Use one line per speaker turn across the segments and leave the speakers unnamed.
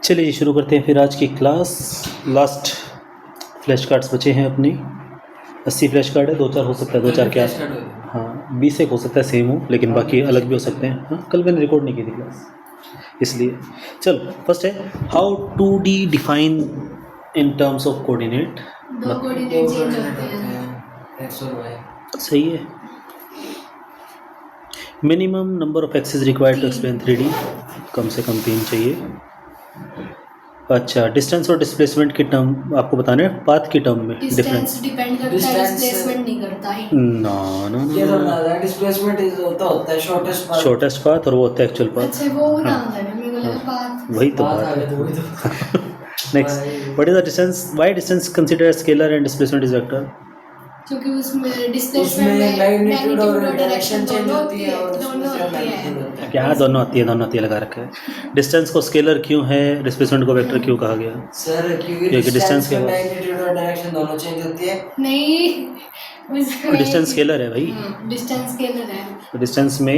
चलिए शुरू करते हैं फिर आज की क्लास। लास्ट फ्लैश कार्ड्स बचे हैं अपनी 80 फ्लैश कार्ड है, 2-4 हो सकता है, 2-4 क्या, हाँ 20 एक हो सकता है सेम हो, लेकिन बाकी अलग भी हो सकते हैं। हाँ कल मैंने रिकॉर्ड नहीं की थी क्लास इसलिए। चलो फर्स्ट है how to D define in terms of coordinate.
दो कोऑर्डिनेट चेंज होते हैं x और y।
सही है। Minimum number of axes required to explain 3D, कम से कम 3 चाहिए। अच्छा, डिस्टेंस और डिस्प्लेसमेंट के टर्म आपको बताना है, पाथ के टर्म में
डिस्टेंस डिपेंड करता है, डिस्प्लेसमेंट नहीं करता है।
ना ना
ये तो
ना,
ना डिस्प्लेसमेंट इज होता है
शॉर्टेस्ट पाथ और वो होता है एक्चुअल पाथ।
अच्छा वो ना होता है, मेरे को लगा पाथ।
वही तो बात है। Next, what is the distance, why distance consider as scalar and displacement is vector.
क्योंकि उसमें डिस्प्लेसमेंट में मैग्नीट्यूड और डायरेक्शन दोनों होती है, दोनों होती है।
क्या दोनों आती है, दोनों आती है लगा रखा है। डिस्टेंस को स्केलर क्यों है, डिस्प्लेसमेंट को वेक्टर क्यों कहा गया
सर? क्योंकि डिस्टेंस में मैग्नीट्यूड और डायरेक्शन दोनों चेंज होती है।
नहीं,
डिस्टेंस स्केलर है भाई,
डिस्टेंस स्केलर है।
डिस्टेंस में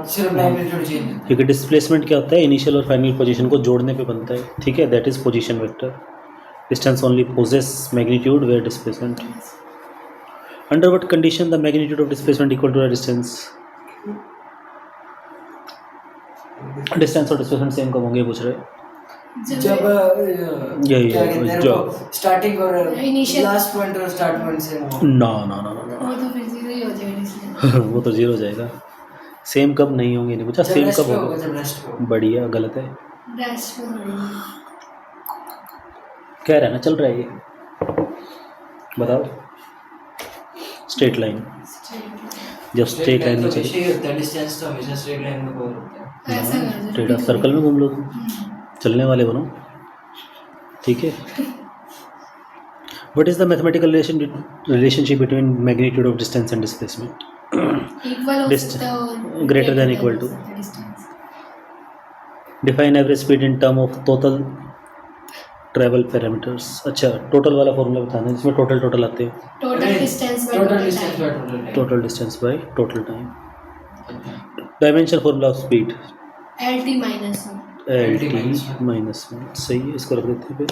सिर्फ मैग्नीट्यूड चेंज होता है।
क्योंकि डिस्प्लेसमेंट क्या होता है, इनिशियल और फाइनल पोजीशन को जोड़ने पे बनता है, ठीक है, that is position vector. Distance only possess magnitude where displacement. Under what condition the magnitude of displacement equal to the distance. Distance और डिस्प्लेसमेंट सेम कब होंगे पूछ रहे हैं।
जब
यही जब
स्टार्टिंग और
Initial-
लास्ट पॉइंट और स्टार्ट पॉइंट से
ना ना ना ना
वो तो फिर जीरो ही हो जाएगा इसलिए।
वो तो जीरो हो जाएगा। सेम कब नहीं होंगे, नहीं पूछा, सेम कब होगा।
जब रेस्ट पे होगा।
बढ़िया, गलत है,
रेस्ट में थोड़ी है।
कह रहा है ना चल रहा है ये, बताओ। स्ट्रेट लाइन, जब स्ट्रेट लाइन में चले,
डिस्टेंस तो हमेशा स्ट्रेट लाइन में कवर होता है।
ऐसा कर दो।
स्ट्रेट सर्कल में घूम लो तुम, चलने वाले बनो, ठीक है। What is the mathematical relationship between magnitude of distance and displacement.
Equal हो सकता है और
greater than equal to।
Distance.
Define average speed in term of total travel parameters. अच्छा, टोटल वाला फॉर्मूला बताना है जिसमें टोटल आते हैं।
Total distance by
total
total
distance
time.
By total time.
Total distance by total time. Dimension formula of speed
LT minus 1।
LT-1, सही है, इसको रख देते हैं फिर।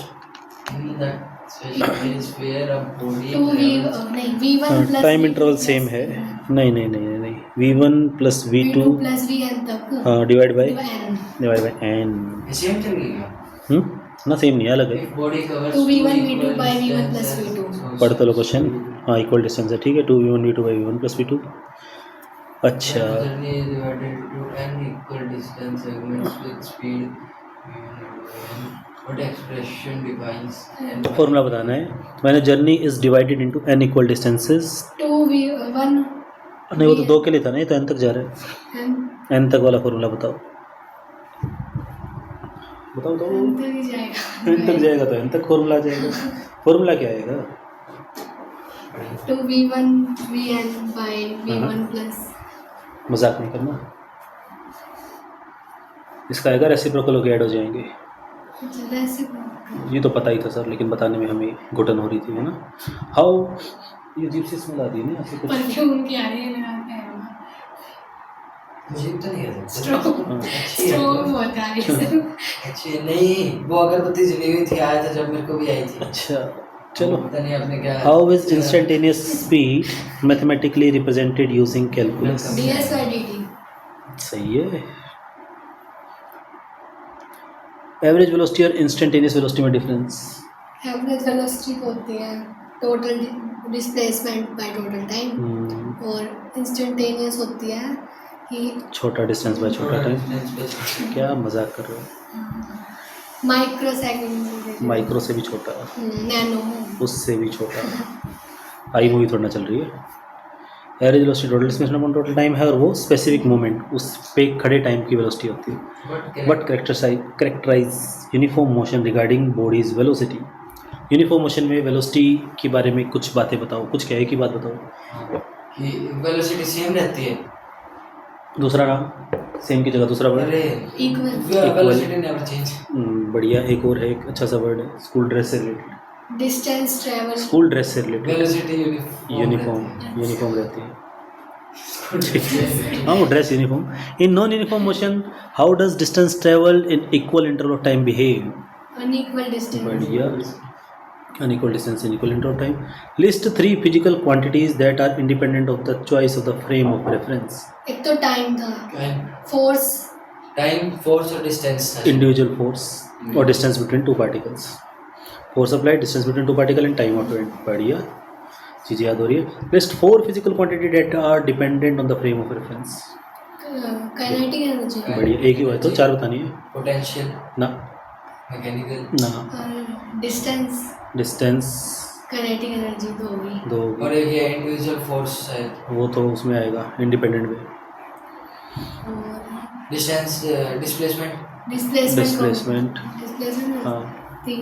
टाइम इंटरवल सेम है, नहीं नहीं नहीं नहीं, V1 plus V2
plus Vn तक।
हाँ divide by
N।
n।
Same चलेगा।
ना सेम नहीं, अलग है।
Body cover
2V1 V2 by V1 plus V2।
पढ़ तो लो क्वेश्चन, हाँ इक्वल डिस्टेंस है, ठीक है, 2V1 V2 by V1 plus V2। अच्छा,
journey is divided to n equal distance segments with speed. What expression defines
तो फॉर्मूला बताना है मैंने। Journey is divided into n equal distances.
2V1
नहीं वो तो 2 के लिए था ना, ये तो n तक जा रहा है। n तक वाला फॉर्मूला बताओ बताओ तो।
अंतर ही जाएगा।
n तक जाएगा तो n तक फॉर्मूला आ जाएगा। फॉर्मूला क्या आएगा?
2V1 Vn by V1 plus।
मजाक नहीं करना, इसका आएगा रेसिप्रोकल होकर ऐड हो जाएंगे। ये तो पता ही था सर, लेकिन बताने में हमें घुटन हो रही थी, है ना। हाउ, ये अजीब सी स्मेल आ रही है ना ऐसे कुछ।
परफ्यूम की आ रही है लगा के।
मुझे तो नहीं है
स्ट्रोक होता है इसे।
अच्छी नहीं, वो अगरबत्ती जली हुई थी, आया था जब मेरे को भी आई थी।
अच्छा चलो,
पता नहीं आपने क्या।
How is instantaneous speed mathematically represented using calculus.
ds by dt।
सही है। एवरेज वेलोसिटी और इंस्टेंटेनियस वेलोसिटी में डिफरेंस।
एवरेज वेलोसिटी होती है total displacement by total time, और इंस्टेंटेनियस होती है कि
छोटा डिस्टेंस बाय छोटा टाइम। क्या मजाक कर रहे हो?
Micro second.
माइक्रो से भी छोटा,
नैनो।
उससे भी छोटा। आई मूवी थोड़ा ना चल रही है। Average velocity total displacement upon total time है, और वो स्पेसिफिक मोमेंट, उस पे खड़े टाइम की वेलोसिटी होती है। But characterize uniform motion regarding bodies velocity. Uniform motion में वेलोसिटी के बारे में कुछ बातें बताओ, कुछ क्या है की बात बताओ।
कि वेलोसिटी सेम रहती है।
दूसरा नाम, सेम की जगह दूसरा वर्ड।
अरे
इक्वल।
Velocity never change.
बढ़िया, एक और है, एक अच्छा सा वर्ड है, स्कूल ड्रेस से related.
Distance travel.
School dress से रिलेटेड।
वेलोसिटी
यूनिफॉर्म रहती है। हाँ वो dress uniform. In non uniform motion how does distance travel in equal interval of time behave.
Unequal distance
बढ़िया. Unequal distance, unequal interval of time. List 3 physical quantities that are independent of the choice of the frame of reference.
एक तो time था
Time,
force
time, force और distance था.
Individual force or distance between two particles. Force applied, distance between two particles, and time of event. बढ़िया चीज़ें याद हो रही है. List 4 physical quantities that are dependent on the frame of reference.
Kinetic energy
बढ़िया. एक ही हुआ है तो 4 बतानी है.
Potential,
ना
mechanical
ना.
और डिस्टेंस
डिस्टेंस
काइनेटिक एनर्जी तो होगी
दो.
और एक ये individual force शायद.
वो तो उसमें आएगा इंडिपेंडेंट में.
और
Distance, displacement.
डिस्प्लेसमेंट.
डिस्प्लेसमेंट
हाँ.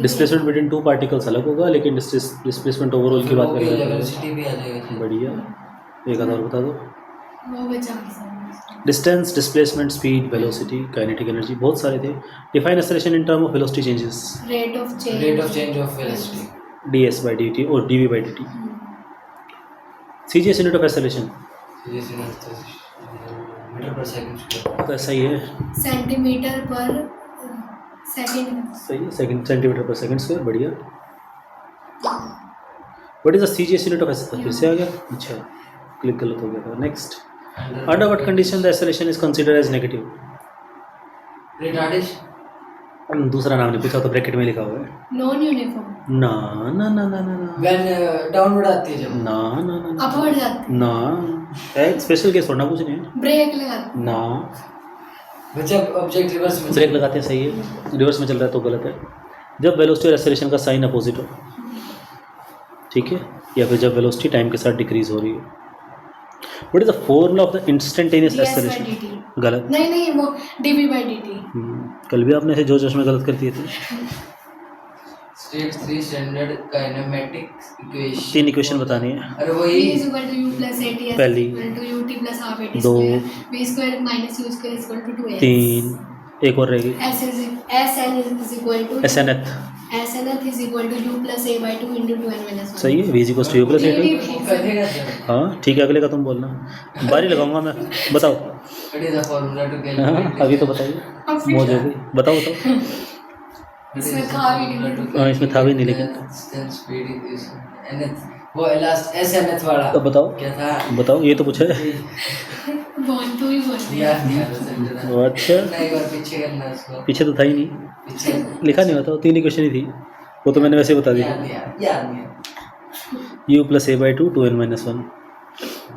डिस्प्लेसमेंट बिटवीन टू पार्टिकल्स अलग होगा, लेकिन डिस्प्लेसमेंट ओवरऑल की बात
वो भी
कर रहे हैं.
velocity भी आ जाएगा.
बढ़िया. एक आधा और बता दो.
वो बचा सकते
distance, displacement, speed, velocity, kinetic energy, बहुत सारे थे. Define acceleration in term of velocity changes.
Rate of change
Rate of change of velocity.
ds by dt और dv by dt. cgs unit of acceleration.
Serious enough तो meter per second square.
तो ऐसा ही है.
Centimetre पर second
सही है. Centimetre पर second square. बढ़िया. What is the cgs unit of acceleration? फिर से आ गया. अच्छा, क्लिक गलत हो गया था. Next. Under what condition the acceleration is considered as negative?
Retardation.
दूसरा नाम नहीं पूछा तो ब्रैकेट में लिखा हुआ है.
नॉन यूनिफॉर्म
ना ना ना ना ना ना
When downward आती है जब.
ना ना ना ना
अपवर्ड जाती
ना. एक स्पेशल केस थोड़ा पूछ रहे हैं.
ब्रेक लगाती
ना.
जब ऑब्जेक्ट रिवर्स में
ब्रेक लगाते हैं. सही है. रिवर्स में चल रहा है तो गलत है. जब वेलोसिटी और एक्सेलरेशन का साइन अपोजिट हो. ठीक है. या फिर जब वेलोसिटी टाइम के साथ डिक्रीज हो रही है. What is the formula of the instantaneous
ds by
acceleration?
dt
गलत.
नहीं वो dv by dt
कल भी आपने ऐसे जो जोश में गलत कर दिए थे.
State 3 standard kinematic equation.
3 equation बतानी है.
अरे
v
वही
is equal to u plus at is
पहली.
equal to ut plus half at
दो.
square v square minus u square is equal to 2s
3. एक और रहेगी.
sn is equal to
SNF.
snth is equal to u plus a by 2 into 2n minus 1
सही है. v equals to u plus a.
करेगा sir.
हाँ ठीक है. अगले का तुम बोलना. बारी लगाऊंगा मैं. बताओ.
What is the formula to
हाँ
कैलकुलेट?
अभी तो बताइए. मौज हो गई. बताओ बताओ.
इसमें था भी नहीं
हाँ इसमें था भी नहीं लेकिन.
डिस्टेंस स्पीड इक्वेशन nth वो लास्ट snth वाला.
तो बताओ.
क्या था?
बताओ. ये तो पूछा है.
बोल तो ही बोल
याद नहीं आ रहा सर.
वो अच्छा.
एक बार पीछे करना उसको.
पीछे तो था ही नहीं.
पीछे
लिखा नहीं होता. 3 इक्वेशन ही थी. वो तो मैंने वैसे ही बता दिया.
याद नहीं आ.
u plus a by 2 2n minus 1.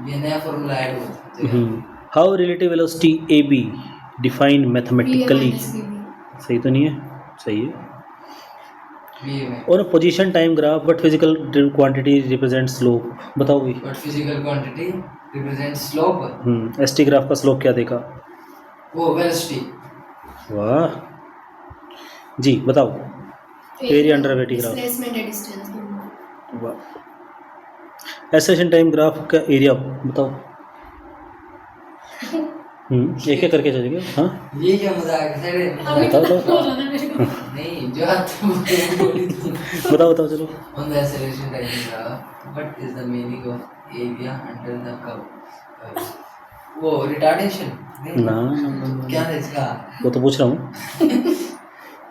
ये नया फार्मूला ऐड हुआ था.
How relative velocity A B defined mathematically? सही तो नहीं है. सही है.
बी में.
और position time graph but physical quantity represent slope. बताओ भाई.
But physical quantity represents slope.
S T graph का स्लोप क्या देखा?
वो वेलोसिटी.
वाह जी. बताओ. Area under V T graph.
Displacement at distance
वाह. एक्सेलरेशन टाइम ग्राफ का एरिया बताओ. एक एक करके चलेंगे. हाँ
ये क्या मजाक है सर?
बताओ बताओ
नहीं जो आप बोली थी.
बताओ बताओ चलो.
On the acceleration time graph, what is the meaning of area under the curve? वो retardation. नहीं.
ना ना ना ना.
क्या है इसका?
वो तो पूछ रहा हूँ.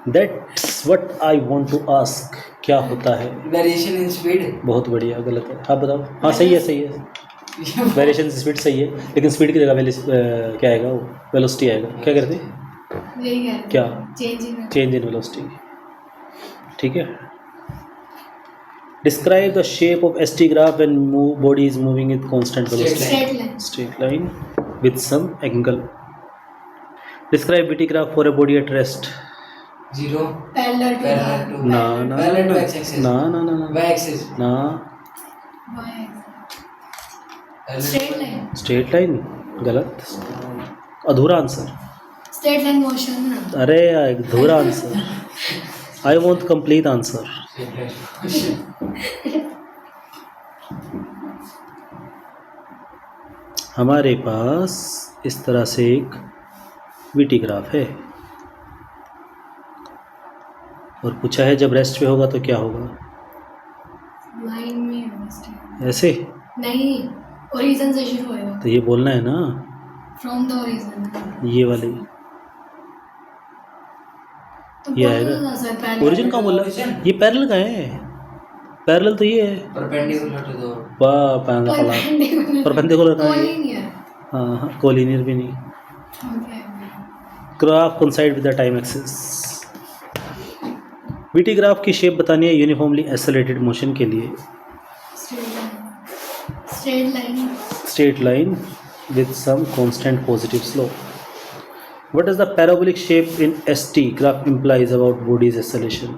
That's what I want to ask. क्या होता है?
Variation in speed.
बहुत बढ़िया. गलत है. आप बताओ. हाँ सही है. सही है. वेरिएशन स्पीड सही है लेकिन स्पीड की जगह क्या आएगा? वो वेलोसिटी आएगा. क्या करते हैं?
यही है
क्या?
Change
in velocity. ठीक है. Describe the shape of S T graph when body is moving with constant velocity.
Straight line
straight line with some angle. Describe BT graph for a body at rest.
Zero.
Parallel
Parallel
to
to.
ना ना
Parallel to
ना
x-axis.
ना ना ना ना
Y axis.
ना.
Straight line
straight line गलत. अधूरा आंसर.
स्ट्रेट लाइन मोशन ना
अरे अधूरा answer. I want complete answer. हमारे पास इस तरह से एक वीटी ग्राफ है और पूछा है जब रेस्ट पे होगा तो क्या होगा?
लाइन में होगा.
ऐसे.
नहीं ओरिजिन से शुरू होएगा.
तो ये बोलना है ना.
From the origin.
ये वाली.
तो
ये
बोलो
आएगा
ना सर पहले
ओरिजिन कहाँ बोला
Origin?
ये पैरेलल का है पैरेलल तो ये है
Perpendicular to the
वाह पैरेलल वाला परपेंडिकुलर का है ये
कोलिनियर
हाँ कोलिनियर भी नहीं
okay
graph coincide with the time axis VT graph की शेप बतानी है यूनिफॉर्मली एक्सेलरेटेड मोशन के लिए
straight line
straight line with some constant positive slope. What does the parabolic shape in ST graph implies about body's acceleration?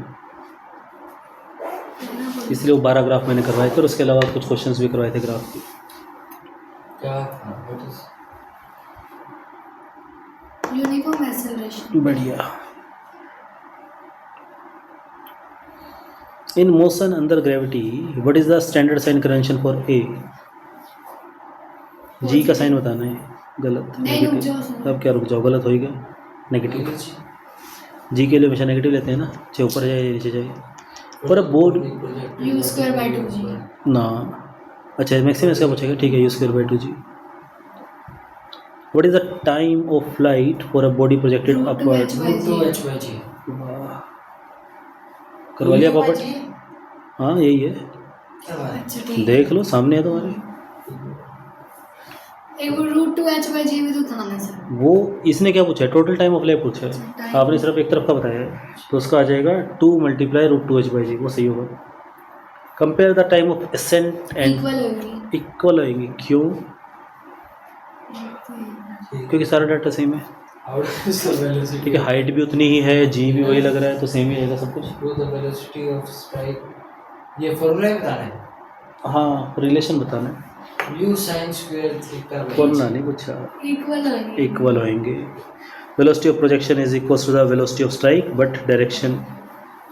इसलिए वो 12 graph मैंने करवाए थे और उसके अलावा कुछ क्वेश्चंस भी करवाए थे ग्राफ के
क्या था? What is?
यूनिफॉर्म एक्सेलरेशन
बढ़िया in motion under gravity what is the standard sign convention for A G का साइन बताना है गलत
नहीं, रुक
नेगेटिव
जाओ सर।
अब क्या रुक जाओ गलत होएगा नेगेटिव
Energy.
जी के लिए हमेशा नेगेटिव लेते हैं ना चाहे ऊपर जाए या नीचे जाए पर अब board
U square by 2G
ना अच्छा मैक्सिमम इसका पूछेगा ठीक है you square by 2G what is the time of flight for a body projected
Root
upward
2h/g.
करवा लिया पॉपट हाँ यही है
क्या बात है?
अच्छा ठीक
देख लो सामने है तुम्हारे
एक वो रूट 2h/g भी तो था ना सर
वो इसने क्या पूछा है टोटल टाइम ऑफ लाइफ पूछा है
Time.
आपने सिर्फ एक तरफ का बताया है तो उसका आ जाएगा 2 × √2h/g वो सही होगा compare the time of ascent and
equal होगी
इक्वल होएंगे क्यों क्योंकि सारा डाटा सेम है
How does the velocity?
ठीक है हाइट भी उतनी ही है जी भी वही लग रहा है तो सेम ही आएगा सब कुछ
Through the velocity of strike. ये फॉर्मूला ही बताना है.
हाँ रिलेशन बताना है
U sin square theta by
formula नहीं पूछा
इक्वल होगी
इक्वल होएंगे velocity of projection is equal to the velocity of strike but direction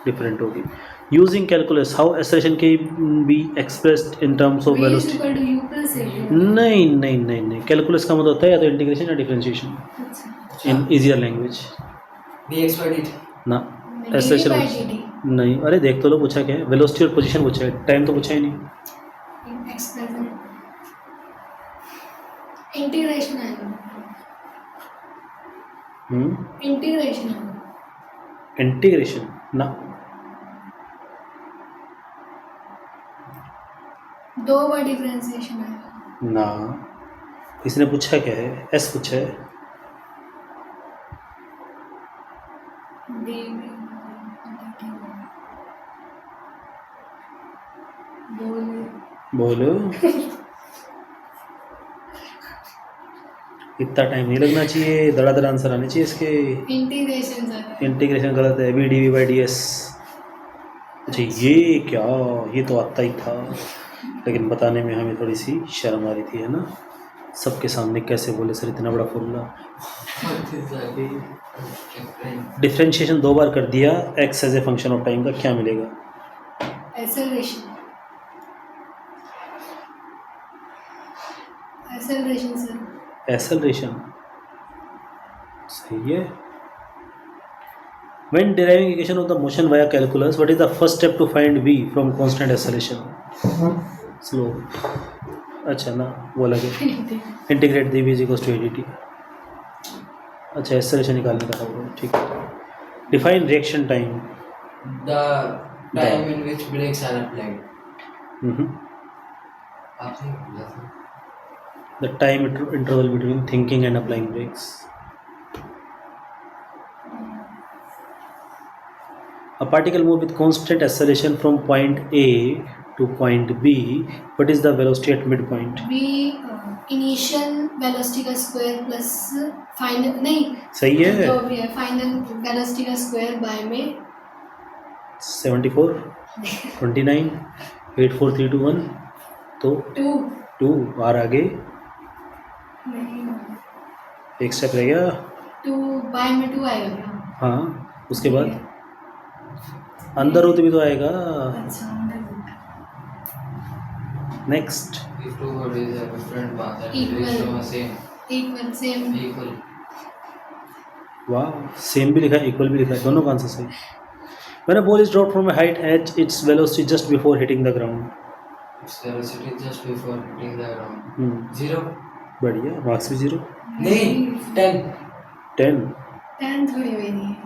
different होगी using calculus how acceleration can be expressed in terms of
V is
velocity
equal to U plus A.
नहीं नहीं नहीं नहीं calculus का मतलब होता है या तो इंटीग्रेशन या डिफरेंशिएशन
अच्छा
in easier language
dx by dt.
ना
dt
एक्सेलरेशन
by dt.
नहीं अरे देख तो लो पूछा क्या है वेलोसिटी और पोजीशन पूछा है टाइम तो पूछा ही नहीं
X present. इंटीग्रेशन आएगा इंटीग्रेशन आएगा
इंटीग्रेशन ना
दो बार डिफरेंशिएशन आएगा
ना इसने पूछा क्या है एस पूछा है
d बोल
बोलो इतना टाइम नहीं लगना चाहिए धड़ाधड़ आंसर आने चाहिए इसके
इंटीग्रेशन सर
इंटीग्रेशन गलत है V D we by D S अच्छा ये क्या ये तो आता ही था लेकिन बताने में हमें थोड़ी सी शर्म आ रही थी है ना सबके सामने कैसे बोले सर इतना बड़ा formula
What is that? Different.
Differentiation 2 बार कर दिया X as a function of time का क्या मिलेगा
एक्सेलरेशन एक्सेलरेशन सर
एक्सेलरेशन सही है when deriving equation of the motion via calculus what is the first step to find v from constant acceleration slow अच्छा ना वो लगे integrate D V is equals to A D T अच्छा acceleration निकालने का था वो ठीक है define reaction time
The time in which brakes are applied. आपने बोला था.
The time interval between thinking and applying brakes A particle move with constant acceleration from point A to point B. What is the velocity at midpoint?
v initial velocity का square plus final नहीं
सही है
जो भी है final velocity का square by में
74 29 8 4 3 2 1 तो
2
2 और आगे
नहीं
एक स्टेप रह गया
2 बाय में 2 आएगा क्या
हाँ उसके बाद अंदर होते भी तो आएगा
अच्छा next
If two bodies have different mass and
Equal.
reach from a same
equal same
equal.
वाह सेम भी लिखा है इक्वल भी लिखा है दोनों का आंसर सही When a ball is dropped from a height at its velocity just before hitting the ground.
Its velocity just before hitting the ground. 0.
बढ़िया मार्क्स भी 0
नहीं 10.
10
10 थोड़ी हुई नहीं है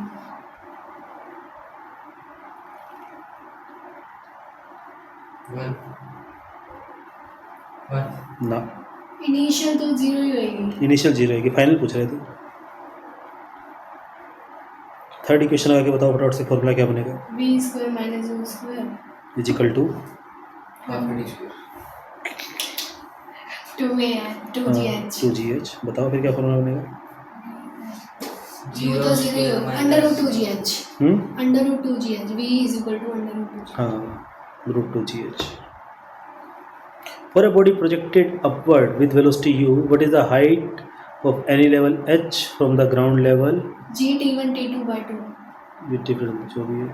वन वन
ना,
इनिशियल तो जीरो ही होएगी।
इनिशियल जीरो है कि फाइनल पूछ रहे थे। थर्ड इक्वेशन लगा के बताओ फटाफट से, फॉर्मूला क्या बनेगा?
v square minus u square
is equal to
half D square
2gh
2gh। बताओ फिर क्या फॉर्मूला बनेगा?
u तो जीरो ही होगा, under root 2gh,
hmm,
under root 2gh, v is equal to under root 2gh।
हाँ, root 2gh। For a body projected upward with velocity u, what is the height of any level h from the ground level
g t1 t2 by 2।
with different, जो भी है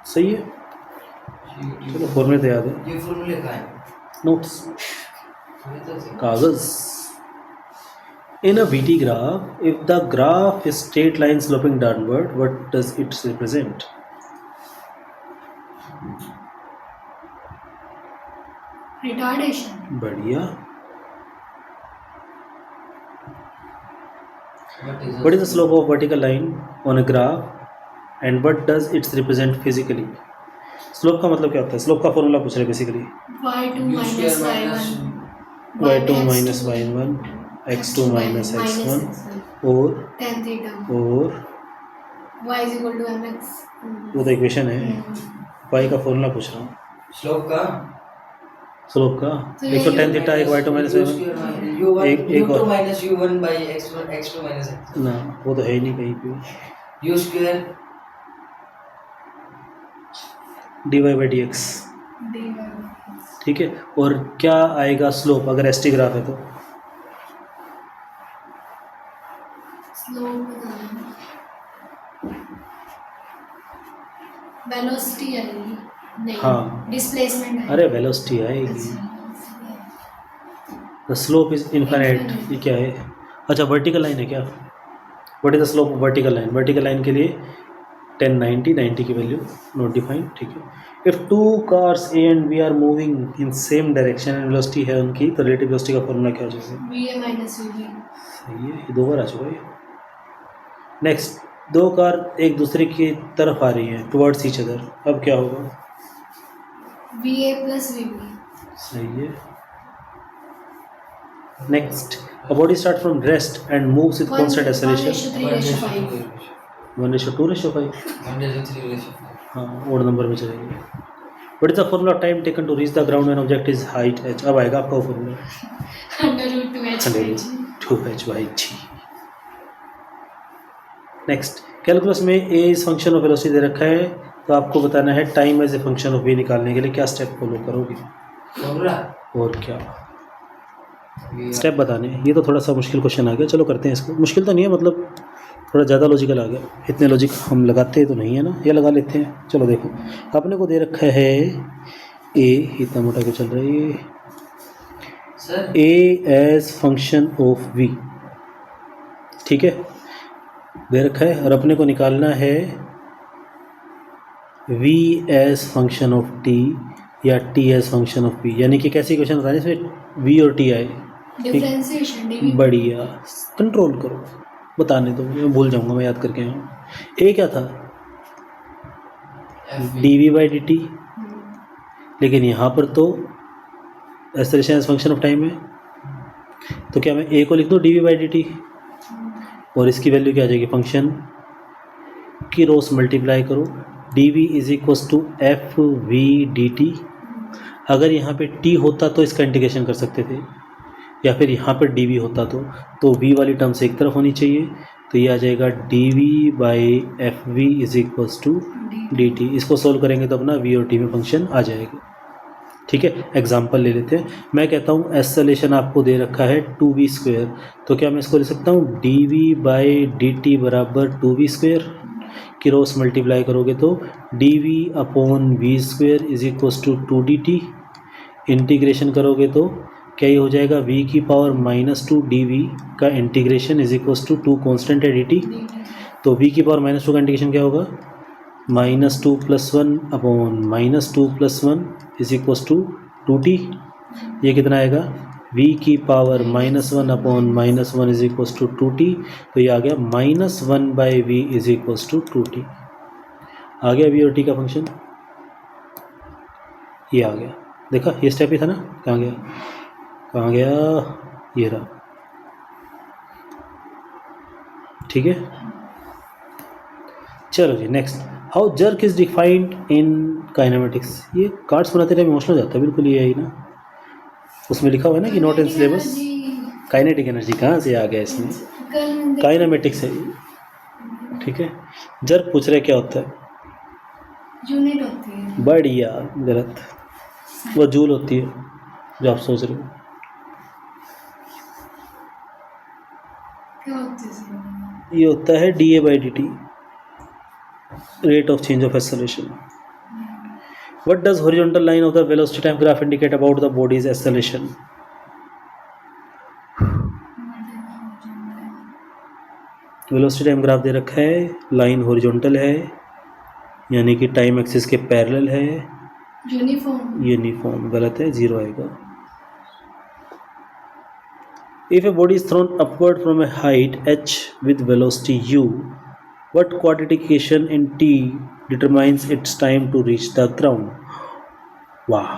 सही है। चलो फॉर्मूले तो याद है,
ये फॉर्मूले कहाँ है?
नोट्स,
ये तो से-
कागज। In a VT graph, if the graph is straight line sloping downward, what does it represent?
Retardation.
बढ़िया।
What
What is
is
the slope of vertical line on a graph, and what does it represent physically? Slope का मतलब क्या होता है? Slope का formula पूछ रहे हैं basically.
y2
U
minus
square
y1
y2 minus y1 x2 minus x1 और
tan theta
और
y is equal to mx।
वो तो इक्वेशन है, y का फॉर्मूला पूछ रहा हूँ।
स्लोप का
स्लोप का
तो
एक तो
ये
tan थीटा, एक y2 minus y1, एक
u2
और
minus u1 by x1 x2 minus x
ना, वो तो है ही नहीं कहीं पे।
u square
dy by dx,
dy
ठीक है। और क्या आएगा स्लोप अगर एसटी ग्राफ है तो?
स्लोप वेलोसिटी आएगी नहीं,
हाँ।
डिस्प्लेसमेंट
अरे वेलोसिटी आएगी, द स्लोप इज इनफाइनाइट। ये क्या है? अच्छा वर्टिकल लाइन है क्या? What is the slope of vertical line? Vertical line के लिए 10 90 90 की वैल्यू नॉट डिफाइंड, ठीक है। If two cars A and B are moving in same direction and velocity है उनकी, तो रिलेटिव वेलोसिटी का फॉर्मूला क्या हो जाएगा?
va minus vb।
सही है, ये 2 बार आ चुका है। नेक्स्ट, 2 कार एक दूसरे की तरफ आ रही हैं, टुवर्ड्स ईच अदर, अब क्या होगा?
va plus vb।
सही है। Next, a body starts from rest and moves with constant acceleration
1:3:5।
1:2:5।
1:3:5
हाँ, ओड नंबर में चलेगी। What is the formula of time taken to reach the ground when object is height h? अब आएगा आपका formula,
under root 2h
2h/g। Next, calculus में a is function of velocity दे रखा है, तो आपको बताना है time as a function of v निकालने के लिए क्या स्टेप फॉलो करोगे?
फॉर्मूला
और क्या स्टेप बताने। ये तो थोड़ा सा मुश्किल क्वेश्चन आ गया, चलो करते हैं इसको। मुश्किल तो नहीं है, मतलब थोड़ा ज़्यादा लॉजिकल आ गया। इतने लॉजिक हम लगाते तो नहीं है ना, ये लगा लेते हैं। चलो देखो, अपने को दे रखा है ए, इतना मोटा क्यों चल रहा है ये?
Sir
A as function of V, ठीक है, दे रखा है। और अपने को निकालना है v as function of t या t as function of p. यानी कि कैसी क्वेश्चन बताने इसमें वी और टी आए,
डिफरेंशिएशन dv।
बढ़िया। कंट्रोल करो, बताने दो, मैं भूल जाऊंगा, मैं याद करके आया हूँ। ए क्या था? D we by D T, लेकिन यहाँ पर तो acceleration as function of time है, तो क्या मैं ए को लिख दूँ D we by D T, और इसकी वैल्यू क्या आ जाएगी? फंक्शन की रोस मल्टीप्लाई करो, D we is equals to F V D T. अगर यहाँ पे टी होता तो इसका इंटीग्रेशन कर सकते थे, या फिर यहाँ पर डी वी होता तो वी वाली टर्म्स एक तरफ होनी चाहिए, तो ये आ जाएगा D we by F V is equals to D T. इसको सोल्व करेंगे तो अपना वी और टी में फंक्शन आ जाएगा, ठीक है। एग्जाम्पल ले लेते हैं। मैं कहता हूँ एक्सेलरेशन आपको दे रखा है 2v², तो क्या मैं इसको ले सकता हूँ D we by D T बराबर 2v², की रोस मल्टीप्लाई करोगे तो D V upon v² is equals to 2dt। Integration करोगे तो क्या ये हो जाएगा? v की पावर -2 dv का integration is equals to 2 constant है dt, तो v की पावर -2 का इंटीग्रेशन क्या होगा? -2 + 1 upon -2 + 1 is equals to 2t। ये कितना आएगा? v की power -1 upon -1 is equals to 2t, तो ये आ गया -1/v is equals to 2t। आ गया v और t का फंक्शन, ये आ गया। देखा ये स्टेप ही था ना, कहाँ गया कहाँ गया, ये रहा, ठीक है। चलो जी next, how jerk is defined in kinematics. ये कार्ड्स बनाते टाइम इमोशनल हो जाता है, बिल्कुल ये ही ना, उसमें लिखा हुआ है ना कि not in syllabus. Kinetic energy कहाँ से आ गया इसमें, काइनेमेटिक्स है ये, ठीक है। जर्क पूछ रहे क्या होता है,
यूनिट होती है।
बढ़िया, गलत, वो जूल होती है जो आप सोच रहे हो।
क्या होती है इसमें?
ये होता है da/dt, rate of change of acceleration. What does horizontal line of the velocity time graph indicate about the body's acceleration. Velocity time graph दे रखा है, लाइन हॉरिजॉन्टल है यानी कि टाइम एक्सिस के पैरेलल है,
यूनिफॉर्म।
यूनिफॉर्म गलत है, 0 आएगा। If a body is thrown upward from a height h with velocity u, what quantification in t determines its time to reach the ground? वाह,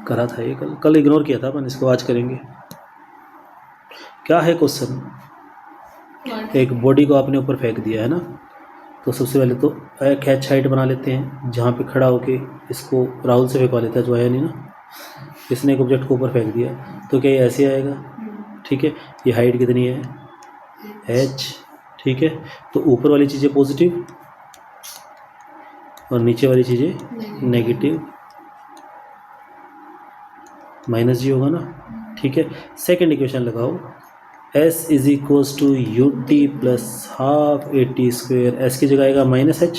करा था ये कल इग्नोर किया था अपन, इसको आज करेंगे। क्या है क्वेश्चन, एक बॉडी को आपने ऊपर फेंक दिया है ना, तो सबसे पहले तो एक एच हाइट बना लेते हैं, जहाँ पे खड़ा होके इसको राहुल से फेंकवा लेता है, जो आया नहीं ना, इसने एक ऑब्जेक्ट को ऊपर फेंक दिया, तो क्या ये ऐसे आएगा, ठीक है। ये हाइट कितनी है, h, ठीक है। तो ऊपर वाली चीज़ें पॉजिटिव और नीचे वाली चीज़ें नेगेटिव, -g होगा ना, ठीक है। सेकंड इक्वेशन लगाओ, s is equals to U T plus half A T square, S की जगह आएगा -h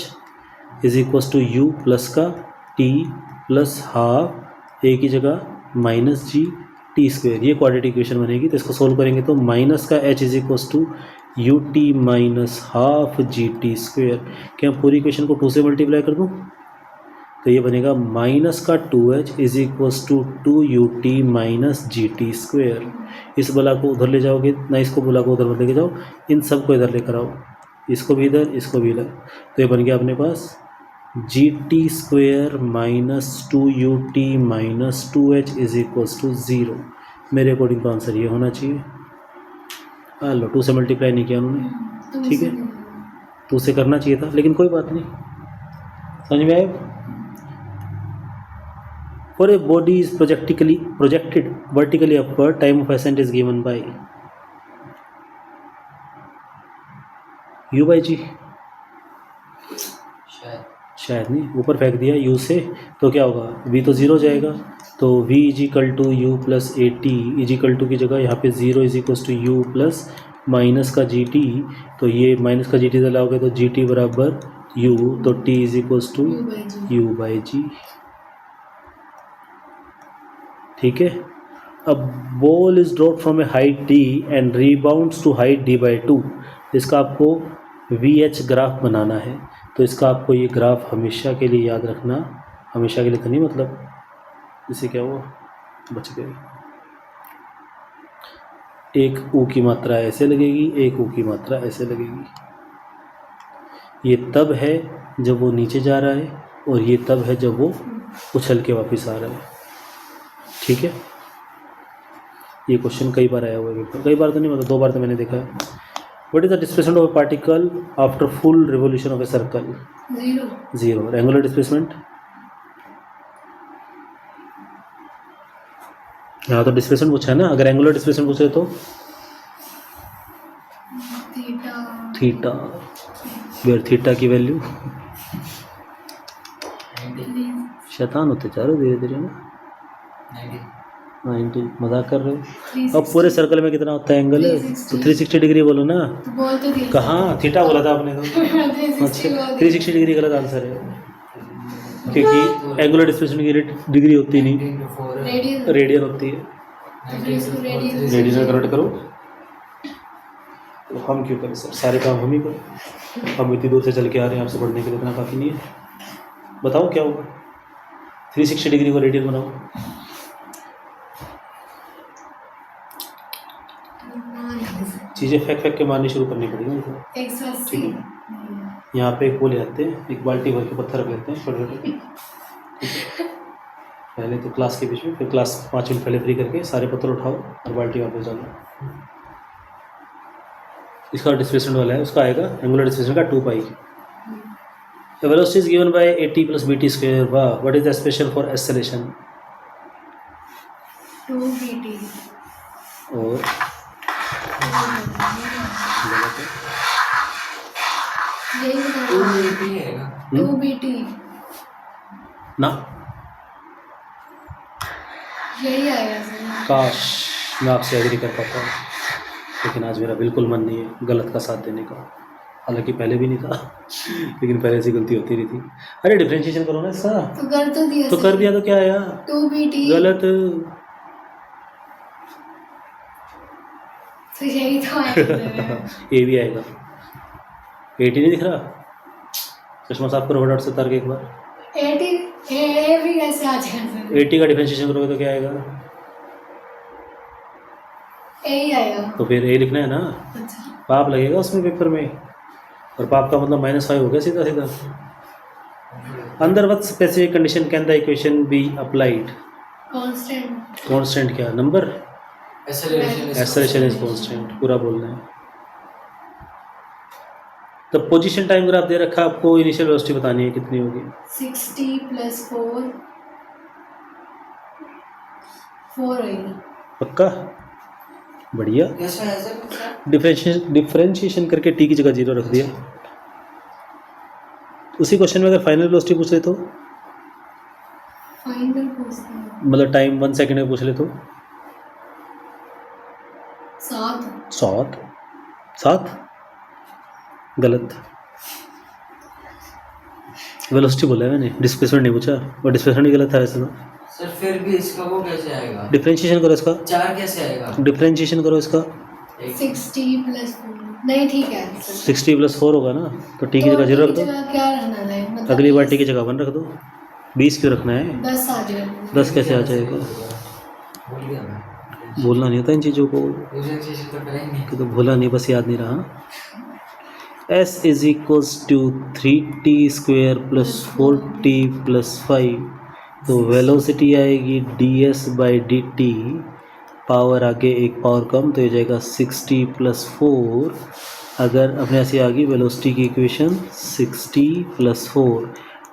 is equals to U plus का t प्लस हाफ ए की जगह -g टी स्क्वेयर। ये क्वाड्रेटिक इक्वेशन बनेगी, तो इसको सोल्व करेंगे तो माइनस का h is equals to U T minus half G T square. क्या पूरी इक्वेशन को 2 से मल्टीप्लाई कर दूँ, तो ये बनेगा माइनस का 2h is equals to 2ut minus G T square. इस बला को उधर ले जाओगे ना, इसको बला को उधर लेके जाओ, इन सब को इधर लेकर आओ, इसको भी इधर इसको भी इधर, तो ये बन गया अपने पास g T square minus 2ut minus 2h is equals to 0। मेरे अकॉर्डिंग तो आंसर ये होना चाहिए। लो 2 से मल्टीप्लाई नहीं किया उन्होंने, ठीक है, 2 से करना चाहिए था, लेकिन कोई बात नहीं, समझ में आया। For a body is projected vertically upward, time of ascent is given by u by g। शायद नहीं, ऊपर फेंक दिया u से, तो क्या होगा, v तो 0 जाएगा, तो v is equal to U plus A T is equal to की जगह यहाँ पे 0 is equal to U plus minus का जी टी, तो ये माइनस का जी टी लाओगे तो जी टी बराबर u, तो t is equal to u by g, ठीक है। अब ball is drop from a height d and rebounds to height d by 2। इसका आपको VH ग्राफ बनाना है, तो इसका आपको ये ग्राफ हमेशा के लिए याद रखना, हमेशा के लिए तो नहीं, मतलब जैसे क्या हुआ, बच गए, एक U की मात्रा ऐसे लगेगी, एक U की मात्रा ऐसे लगेगी। ये तब है जब वो नीचे जा रहा है, और ये तब है जब वो उछल के वापस आ रहा है, ठीक है। ये क्वेश्चन कई बार आया हुआ है, कई बार तो नहीं, मतलब 2 बार तो मैंने देखा है। What is the displacement of A particle after full revolution of a circle, 0। Angular displacement, यहाँ तो डिस्प्लेसमेंट पूछा है ना, अगर एंगुलर डिस्प्लेसमेंट पूछे तो थीटा, वेयर थीटा की वैल्यू, शैतान होते चारों धीरे धीरे ना, 90, मजाक कर रहे हो। अब पूरे सर्कल में कितना होता है एंगल, तो 360 डिग्री बोलो ना, कहाँ थीटा बोला था आपने तो, अच्छा 360 डिग्री गलत आंसर है, क्योंकि एंगुलर डिस्प्लेसमेंट की डिग्री होती नहीं, रेडियन होती है, रेडियन में कन्वर्ट करो, तो हम क्यों करें सर, सारे काम हम ही करें, हम इतनी दूर से चल के आ रहे हैं आपसे पढ़ने के लिए, इतना काफ़ी नहीं है। बताओ क्या होगा, 360 डिग्री को रेडियन बनाओ, चीज़ें फेंक फेंक के मारनी शुरू करनी पड़ेगी उनको, ठीक है। यहाँ पे एक वो ले आते हैं, एक बाल्टी भर के पत्थर रख लेते हैं छोटे छोटे, पहले तो क्लास के बीच में, फिर क्लास 5 मिनट पहले फ्री करके सारे पत्थर उठाओ और बाल्टी वापस डालो। इसका डिस्प्लेसमेंट वाला है, उसका आएगा एंगुलर डिस्प्लेसमेंट का 2 पाई। The velocity is given by at plus bt square. Wow, what is the expression for acceleration?
2bt
और गलत है।
यही
टू
बताना
यूटी है ना
2bt
ना,
यही आएगा सर।
काश मैं आपसे एग्री कर पाता हूँ, लेकिन आज मेरा बिल्कुल मन नहीं है गलत का साथ देने का। हालांकि पहले भी नहीं था, लेकिन पहले से गलती होती रही थी। अरे डिफरेंशिएशन करो ना इसका।
तो कर तो दिया
तो कर दिया तो क्या आया?
2bt
गलत।
तो यही तो आएगा।
ए भी आएगा। 80 नहीं दिख रहा? चश्मा साफ करो फटाफट से उतार के एक बार।
80 ए भी कैसे आ जाएगा सर?
80 का डिफरेंशिएशन करोगे तो क्या आएगा?
ए ही आएगा।
तो फिर ए लिखना है ना,
अच्छा
पाप लगेगा उसमें पेपर में, और पाप का मतलब -5 हो गया सीधा सीधा। Under what specific condition can the equation be applied?
Constant
constant क्या? Number? Acceleration is
constant.
Constant, पूरा बोलना है। तो पोजीशन टाइम ग्राफ दे रखा है आपको, इनिशियल वेलोसिटी बतानी है कितनी होगी।
60 + 4 होगी।
पक्का? बढ़िया।
कैसा है सर?
डिफरेंशिएशन करके टी की जगह 0 रख दिया। उसी क्वेश्चन में अगर फाइनल वेलोसिटी पूछ ले तो,
फाइनल पूछते हैं
मतलब टाइम 1 सेकंड में पूछ ले तो
7
7 गलत। वेलोसिटी बोला है मैंने, डिस्प्लेसमेंट नहीं पूछा, और डिस्प्लेसमेंट भी गलत था वैसे तो।
सर फिर भी इसका वो कैसे आएगा?
डिफरेंशिएशन करो इसका,
4 कैसे आएगा?
डिफरेंशिएशन करो इसका।
60 + 4 नहीं ठीक है सर।
60 + 4 होगा ना, तो टी की जगह 0 रख
की
दो।
जगह क्या रखना है मतलब?
अगली बार टी की जगह 1 रख दो। 20 क्यों रखना है?
10 आ जाएगा।
10 कैसे आ जाएगा?
भूल गया मैं।
बोलना नहीं होता इन चीज़ों को,
डिफरेंशिएशन तो करेंगे।
कि तो भूला नहीं, बस याद नहीं रहा। s is equals to 3t² + 4t + 5, तो वेलोसिटी आएगी ds/dt, पावर आगे एक पावर कम, तो ये जाएगा 60 + 4। अगर अपने ऐसे आ गई वेलोसिटी की इक्वेशन 60 + 4।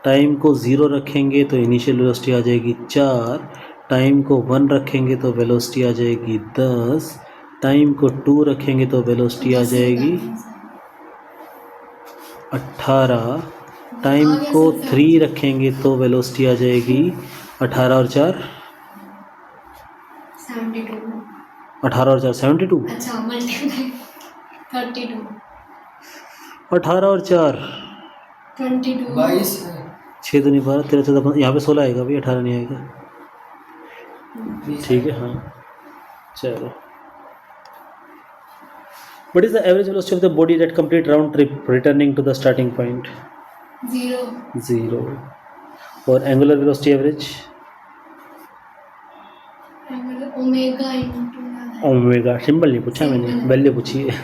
टाइम को 0 रखेंगे तो इनिशियल वेलोसिटी आ जाएगी 4, टाइम को 1 रखेंगे तो वेलोसिटी आ जाएगी 10, टाइम को 2 रखेंगे तो वेलोसिटी आ जाएगी 18, टाइम को 3 रखेंगे तो वेलोसिटी आ जाएगी 18 और 4
72
18 और 4 72।
अच्छा मल्टीप्लाई 32
18 और 4
22
22
6 तो नहीं पा रहा, 13 14 यहाँ पे 16 आएगा भाई, 18 नहीं आएगा। ठीक है, हाँ चलो। What is the average velocity of the body that complete round trip returning to the starting point?
0
0. और angular velocity average?
Omega
omega. Symbol नहीं पूछा मैंने, वैल्यू पूछी है।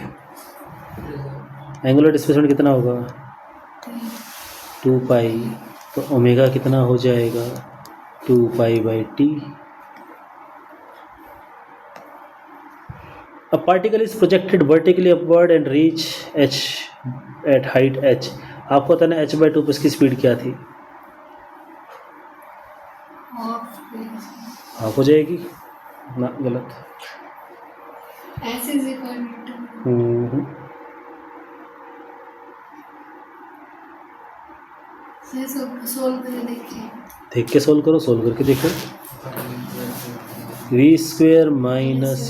एंगुलर डिस्प्लेसमेंट कितना होगा? 2 पाई, तो ओमेगा कितना हो जाएगा? 2 पाई/t। A particle is projected vertically upward and reach h at height h. आपको पता ना h/2 पर इसकी स्पीड क्या थी? हाफ हो जाएगी ना, गलत।
S is equal to से सोल्व करके देखिए।
देख के सोल्व करो, सोल्व करके देखो। v² -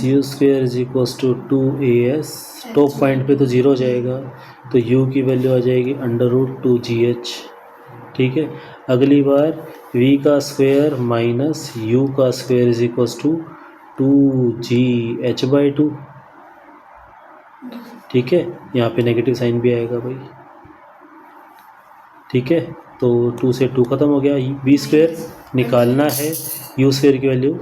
u² = 2as। Top point पे तो 0 हो जाएगा, तो u की वैल्यू आ जाएगी √2gh। ठीक है, अगली बार v² - u² = 2gh/2। ठीक है, यहाँ पे नेगेटिव साइन भी आएगा भाई। ठीक है, तो 2 से 2 ख़त्म हो गया। v² निकालना है, u² की वैल्यू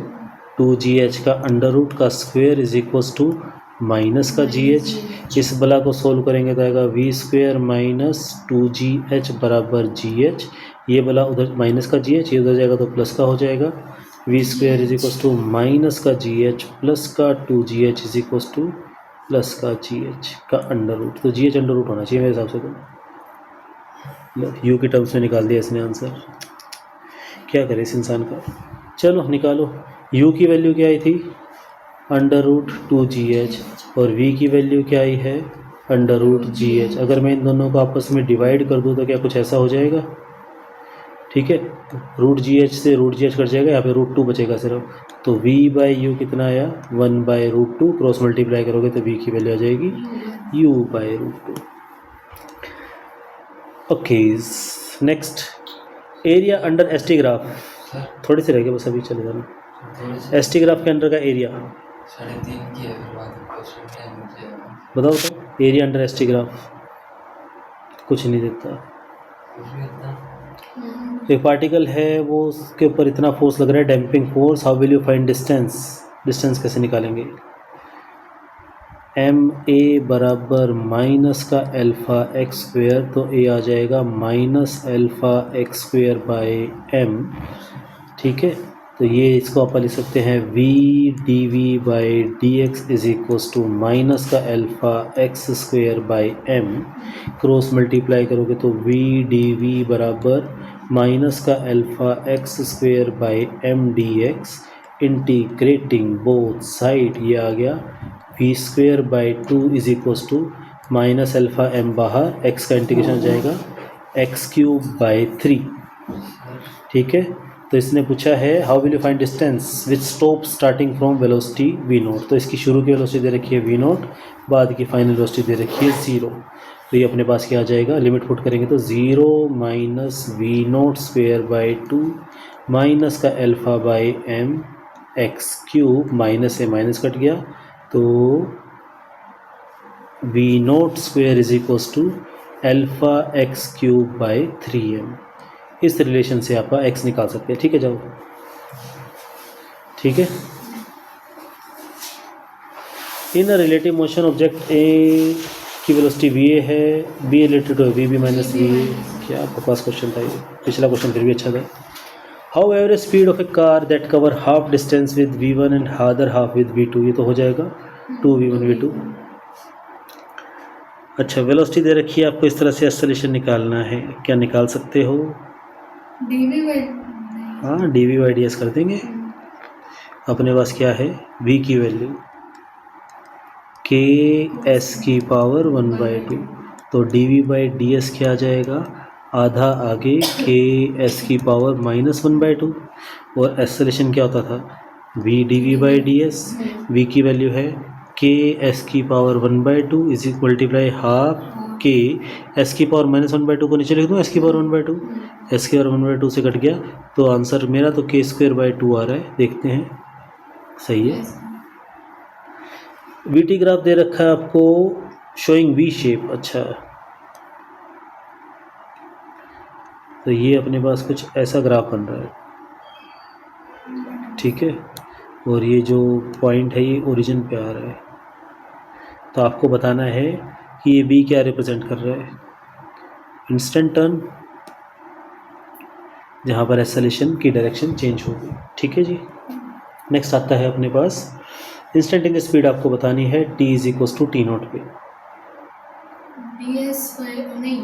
2gh का √² = माइनस का gh। इस बला को सोल्व करेंगे तो आएगा v² - 2gh = gh। ये वाला उधर माइनस का जी एच, ये उधर जाएगा तो प्लस का हो जाएगा। V square is equals to minus का जी एच प्लस का 2gh is equals two plus का जी एच का अंडर रूट। तो जी एच अंडर रूट होना चाहिए मेरे हिसाब से। तो यू की टर्म्स में निकाल दिया इसने आंसर। क्या करे इस इंसान का। चलो निकालो। यू की वैल्यू क्या आई थी, अंडर रूट 2gh, और v की वैल्यू क्या आई है, अंडर रूट gh। अगर मैं इन दोनों को आपस में डिवाइड कर दूँ तो क्या कुछ ऐसा हो जाएगा, ठीक है। रूट gh से रूट gh कट जाएगा, यहाँ पे रूट 2 बचेगा सिर्फ। तो v बाई यू कितना आया, 1/√2, क्रॉस मल्टीप्लाई करोगे तो v की वैल्यू आ जाएगी u/√2। Okay next, area under S T graph.
Sir
थोड़ी सी रह गई बस, अभी चले जाना।
थोड़ी सी
एस टी ग्राफ के अंडर का एरिया
3.5 की है, फिर बाद में क्वेश्चन क्या है मुझे
बताओ तो। Area under S T graph कुछ नहीं देता।
कुछ भी इतना
एक पार्टिकल है, वो उसके ऊपर इतना फोर्स लग रहा है, damping force. How will you find distance, distance कैसे निकालेंगे। एम ए बराबर माइनस का अल्फ़ा एक्स स्क्वेयर, तो ए आ जाएगा minus alpha x square by M, ठीक है। तो ये इसको आप लिख सकते हैं v dv by d x is equals to minus का alpha x square by m. Cross multiply करोगे तो v dv बराबर माइनस का alpha x square by m d x, integrating both side, ये आ गया v square by 2 is equals to minus alpha m बाहर, x का इंटीग्रेशन हो जाएगा x³ बाई 3, ठीक है। तो इसने पूछा है how will you find distance which stop starting from velocity v note. तो इसकी शुरू की वेलोसिटी दे रखी है v नोट, बाद की फाइनल वेलोसिटी दे रखी है 0। तो ये अपने पास क्या आ जाएगा, लिमिट पुट करेंगे तो 0 minus v naught square by 2 minus का alpha by m x³, minus से माइनस कट गया तो v naught square is equals to alpha x³ by 3m। इस रिलेशन से आप x निकाल सकते हैं, ठीक है। जाओ, ठीक है। In a relative motion object A की वेलोसिटी v a है, b related to v b minus v। क्या बकवास क्वेश्चन था ये, पिछला क्वेश्चन फिर भी अच्छा था। How average speed of A car that cover half distance with v1 and other half with v2। ये तो हो जाएगा 2v1 v2। अच्छा, वेलोसिटी दे रखी है आपको, इस तरह से एक्सेलरेशन निकालना है, क्या निकाल सकते हो।
dv by
हाँ, डी बाई डी एस कर देंगे। अपने पास क्या है, v की वैल्यू के एस की पावर 1/2, तो D we by D S क्या आ जाएगा, आधा आगे के एस की पावर -1/2। और एक्सेलरेशन क्या होता था, v D we by D S, V की वैल्यू है के एस की power 1/2 is equal multiply half K S की पावर -1/2 को नीचे लिख दूँ, एस की पावर 1/2, एस की पावर 1/2 से कट गया तो आंसर मेरा तो k²/2 आ रहा है। देखते हैं, सही है। वी टी ग्राफ दे रखा है आपको, शोइंग वी शेप। अच्छा, तो ये अपने पास कुछ ऐसा ग्राफ बन रहा है, ठीक है। और ये जो पॉइंट है ये ओरिजिन पे आ रहा है, तो आपको बताना है कि ये बी क्या रिप्रेजेंट कर रहा है, इंस्टेंट टर्न, जहाँ पर एक्सेलरेशन की डायरेक्शन चेंज होगी, ठीक है जी। नेक्स्ट आता है अपने पास इंस्टेंटेनियस स्पीड, आपको बतानी है t is equals to T not पे।
ds by नहीं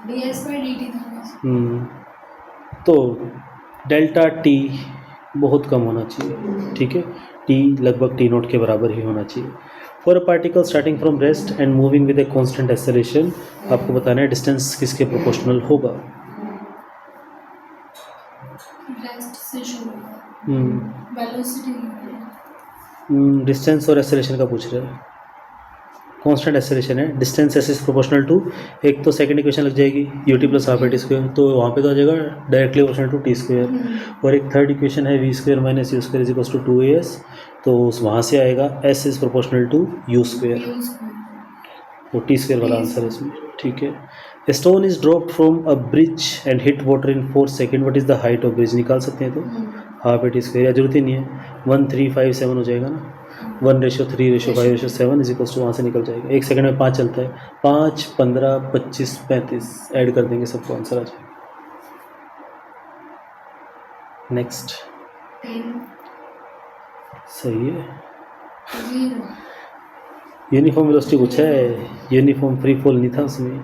ds by dt था।
तो डेल्टा टी बहुत कम होना चाहिए, ठीक है। टी लगभग टी नॉट के बराबर ही होना चाहिए। For a particle starting from rest and moving with a constant acceleration, आपको बताना है डिस्टेंस किसके प्रोपोर्शनल होगा।
रेस्ट से शुरू होगा, वेलोसिटी
डिस्टेंस और एक्सेलरेशन का पूछ रहे हैं। कांस्टेंट एक्सेलरेशन है, distance S is proportional to, एक तो सेकंड इक्वेशन लग जाएगी ut plus half T square, तो वहाँ पे तो आ जाएगा directly proportional to T square. और एक थर्ड इक्वेशन है v square minus U square is equals to 2as, तो वहाँ से आएगा s is proportional to u square, तो टी स्क्वायर वाला आंसर है इसमें, ठीक है। Stone is dropped from a bridge and hit water in 4 second, what is the height of bridge, निकाल सकते हैं। तो हाफ टी स्क्वायर, या जरूरत ही नहीं है, 1357 हो जाएगा ना, 1:3:5:7 इज इक्वल्स टू, वहाँ से निकल जाएगा। 1 सेकंड में 5 चलता है, 5, 15, 25, 35 ऐड कर देंगे, सबको आंसर आ जाएगा। नेक्स्ट
10
सही है।
0
यूनिफॉर्म वेलोसिटी पूछा है, यूनिफॉर्म फ्री फॉल नहीं था उसमें।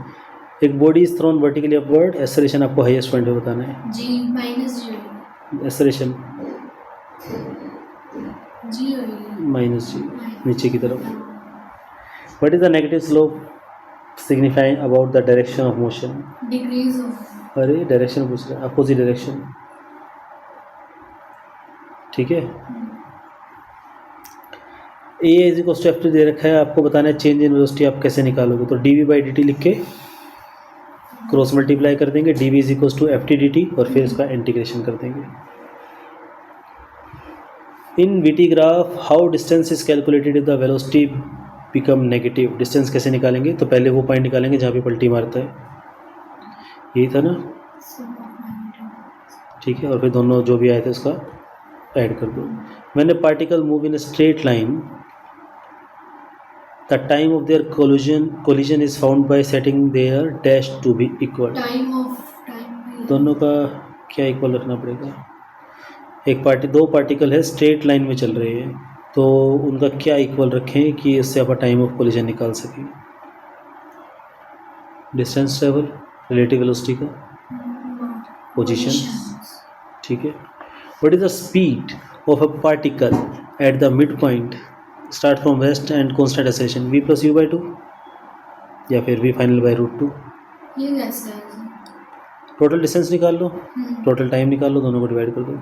एक body is thrown vertically upward, acceleration आपको हाईएस्ट पॉइंट पे बताना है।
G -0
एक्सेलरेशन
G होगी
माइनस जी, नीचे की तरफ। What is the negative slope signifying about the direction of motion?
Decrease of
अरे डायरेक्शन पूछ रहा है, अपोजिट डायरेक्शन। ठीक है, a is equal to f t दे रखा है, आपको बताना है चेंज इन वेलोसिटी आप कैसे निकालोगे। तो D we by D t लिख के क्रॉस मल्टीप्लाई कर देंगे, d we is equal to f t d T, और फिर इसका इंटीग्रेशन कर देंगे। In v t graph how distance is calculated if the velocity become negative. Distance कैसे निकालेंगे? तो पहले वो पॉइंट निकालेंगे जहाँ पे पलटी मारता है, यही था ना। ठीक है, और फिर दोनों जो भी आए थे उसका ऐड कर दो। When A particle move in a straight line the time of their collision is found by setting their dash to be equal।
Time
दोनों का क्या इक्वल रखना पड़ेगा? दो पार्टिकल है स्ट्रेट लाइन में चल रहे हैं, तो उनका क्या इक्वल रखें कि इससे आप टाइम ऑफ कोलिजन निकाल सकें? डिस्टेंस ट्रेवल, रिलेटिव वेलोसिटी का, पोजीशन। ठीक है, what is the speed of a particle at the mid point start from rest and constant acceleration v plus U by 2 या फिर v फाइनल बाई रूट 2।
ये कैसा है?
टोटल डिस्टेंस निकाल लो, total time निकाल लो, दोनों को डिवाइड कर दो।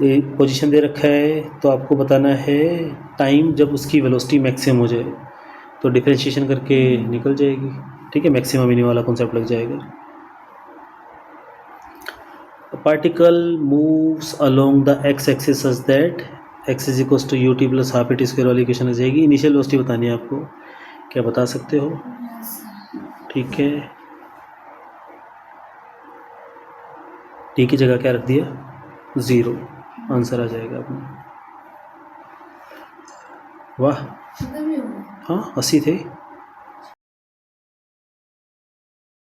ये पोजीशन दे रखा है, तो आपको बताना है टाइम जब उसकी वेलोसिटी मैक्सिमम हो जाए, तो डिफरेंशिएशन करके निकल जाएगी। ठीक है, मैक्सिमम मिनिमम वाला कॉन्सेप्ट लग जाएगा। Particle moves along the X axis such that x is equal to U T plus half T square वाली इक्वेशन आ जाएगी। इनिशियल वेलोसिटी बतानी है आपको, क्या बता सकते हो? ठीक है, टी की जगह क्या रख दिया? 0, आंसर आ जाएगा अपना। वाह,
खत्म ही हो गया।
हाँ 80 थे।